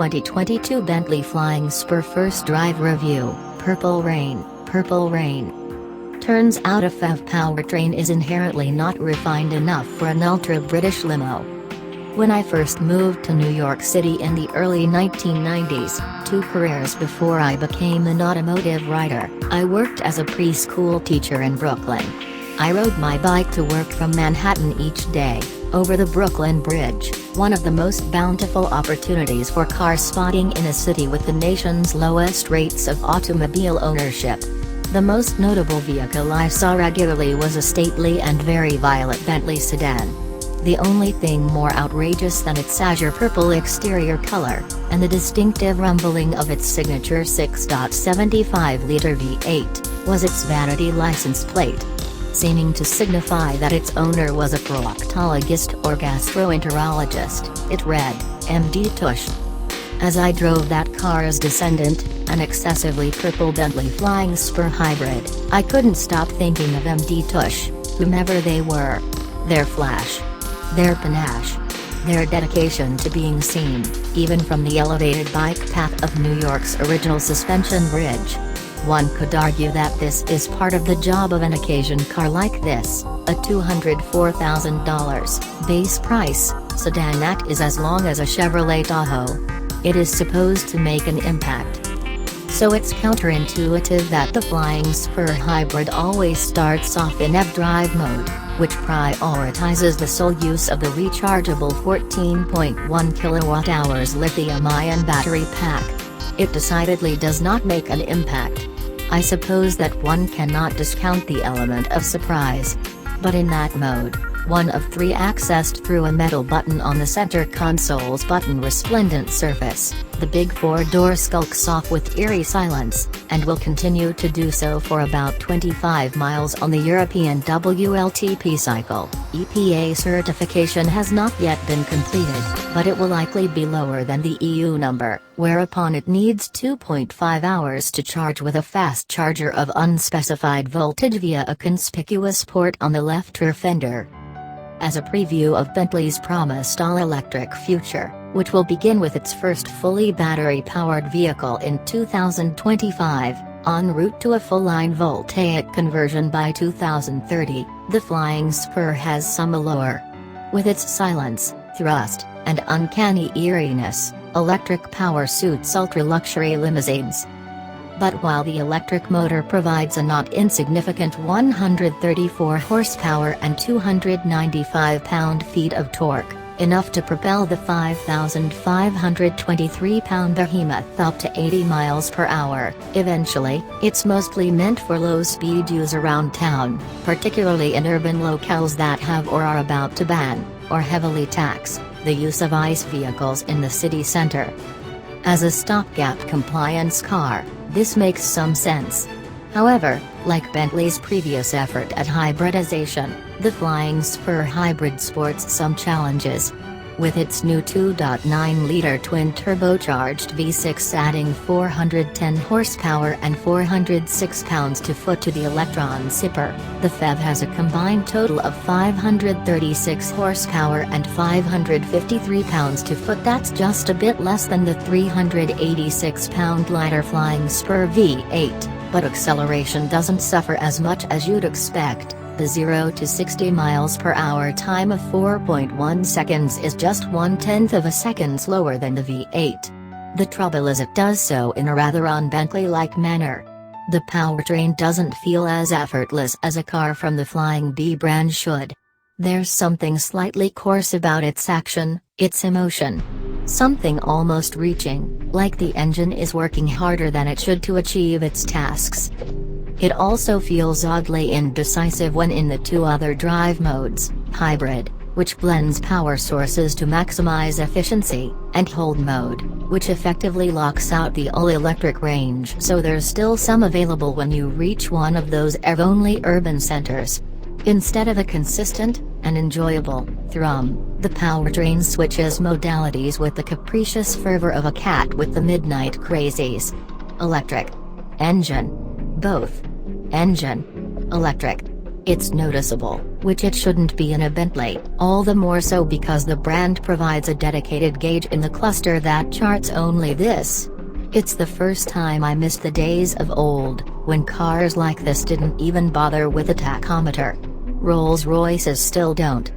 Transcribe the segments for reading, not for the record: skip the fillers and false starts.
2022 Bentley Flying Spur First Drive Review, Purple Rain, Purple Rain. Turns out a PHEV powertrain is inherently not refined enough for an ultra-British limo. When I first moved to New York City in the early 1990s, 2 careers before I became an automotive writer, I worked as a preschool teacher in Brooklyn. I rode my bike to work from Manhattan each day, over the Brooklyn Bridge, one of the most bountiful opportunities for car spotting in a city with the nation's lowest rates of automobile ownership. The most notable vehicle I saw regularly was a stately and very violet Bentley sedan. The only thing more outrageous than its azure purple exterior color, and the distinctive rumbling of its signature 6.75-liter V8, was its vanity license plate. Seeming to signify that its owner was a proctologist or gastroenterologist, it read, MD TUSH. As I drove that car's descendant, an excessively purple Bentley Flying Spur Hybrid, I couldn't stop thinking of MD TUSH, whomever they were. Their flash. Their panache. Their dedication to being seen, even from the elevated bike path of New York's original suspension bridge. One could argue that this is part of the job of an occasion car like this, a $204,000 base price sedan that is as long as a Chevrolet Tahoe. It is supposed to make an impact. So it's counterintuitive that the Flying Spur Hybrid always starts off in EV drive mode, which prioritizes the sole use of the rechargeable 14.1 kWh lithium-ion battery pack. It decidedly does not make an impact. I suppose that one cannot discount the element of surprise. But in that mode, one of 3 accessed through a metal button on the center console's button-resplendent surface, the big 4-door skulks off with eerie silence, and will continue to do so for about 25 miles on the European WLTP cycle. EPA certification has not yet been completed, but it will likely be lower than the EU number, whereupon it needs 2.5 hours to charge with a fast charger of unspecified voltage via a conspicuous port on the left rear fender. As a preview of Bentley's promised all-electric future, which will begin with its first fully battery-powered vehicle in 2025, en route to a full-line voltaic conversion by 2030, the Flying Spur has some allure. With its silence, thrust, and uncanny eeriness, electric power suits ultra-luxury limousines. But while the electric motor provides a not insignificant 134 horsepower and 295 pound-feet of torque, enough to propel the 5,523-pound behemoth up to 80 miles per hour, eventually, it's mostly meant for low-speed use around town, particularly in urban locales that have or are about to ban, or heavily tax, the use of ICE vehicles in the city center. As a stopgap compliance car, this makes some sense. However, like Bentley's previous effort at hybridization, the Flying Spur Hybrid sports some challenges. With its new 2.9-liter twin-turbocharged V6 adding 410 horsepower and 406 pounds-to-foot to the Electron zipper, the PHEV has a combined total of 536 horsepower and 553 pounds-to-foot. That's just a bit less than the 386-pound lighter Flying Spur V8, but acceleration doesn't suffer as much as you'd expect. The 0 to 60 miles per hour time of 4.1 seconds is just 1/10 of a second slower than the V8. The trouble is it does so in a rather un-Bentley-like manner. The powertrain doesn't feel as effortless as a car from the Flying B brand should. There's something slightly coarse about its action, its emotion. Something almost reaching, like the engine is working harder than it should to achieve its tasks. It also feels oddly indecisive when in the 2 other drive modes, hybrid, which blends power sources to maximize efficiency, and hold mode, which effectively locks out the all-electric range so there's still some available when you reach one of those EV-only urban centers. Instead of a consistent, and enjoyable, thrum, the powertrain switches modalities with the capricious fervor of a cat with the midnight crazies. Electric. Engine. Both. Engine. Electric. It's noticeable, which it shouldn't be in a Bentley, all the more so because the brand provides a dedicated gauge in the cluster that charts only this. It's the first time I miss the days of old, when cars like this didn't even bother with a tachometer. Rolls-Royces still don't.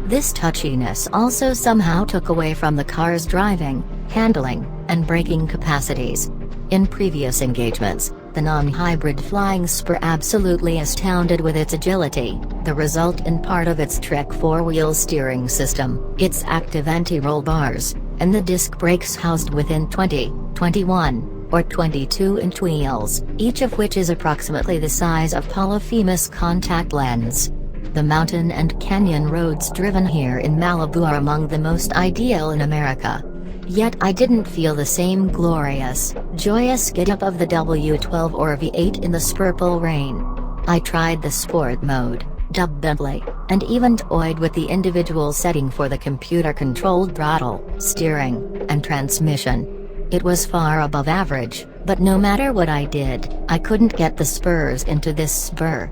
This touchiness also somehow took away from the car's driving, handling, and braking capacities. In previous engagements, the non-hybrid Flying Spur absolutely astounded with its agility, the result in part of its Trek four-wheel steering system, its active anti-roll bars, and the disc brakes housed within 20, 21, or 22-inch wheels, each of which is approximately the size of Polyphemus contact lens. The mountain and canyon roads driven here in Malibu are among the most ideal in America. Yet I didn't feel the same glorious, joyous get-up of the W12 or V8 in the Spurple rain. I tried the sport mode, dubbed Bentley, and even toyed with the individual setting for the computer-controlled throttle, steering, and transmission. It was far above average, but no matter what I did, I couldn't get the spurs into this spur.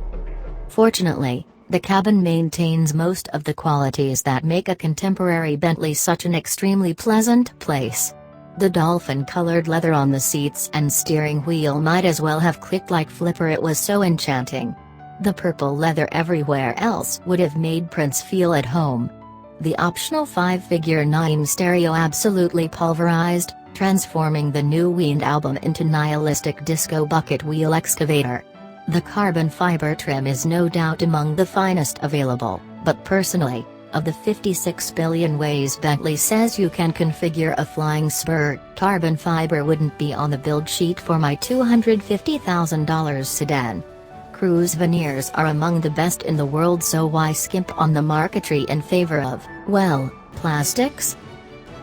Fortunately, the cabin maintains most of the qualities that make a contemporary Bentley such an extremely pleasant place. The dolphin-colored leather on the seats and steering wheel might as well have clicked like flipper, it was so enchanting. The purple leather everywhere else would have made Prince feel at home. The optional 5-figure Naim stereo absolutely pulverized, transforming the new Weaned album into nihilistic disco bucket wheel excavator. The carbon fiber trim is no doubt among the finest available, but personally, of the 56 billion ways Bentley says you can configure a Flying Spur, carbon fiber wouldn't be on the build sheet for my $250,000 sedan. Cruise veneers are among the best in the world, so why skimp on the marquetry in favor of, well, plastics?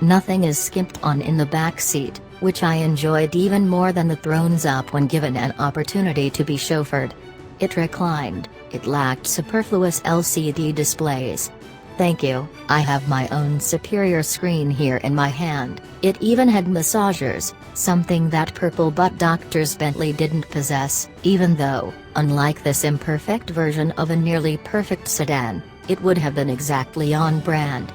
Nothing is skimped on in the back seat, which I enjoyed even more than the thrones up when given an opportunity to be chauffeured. It reclined, it lacked superfluous LCD displays. Thank you, I have my own superior screen here in my hand. It even had massagers, something that purple butt doctor's Bentley didn't possess, even though, unlike this imperfect version of a nearly perfect sedan, it would have been exactly on brand.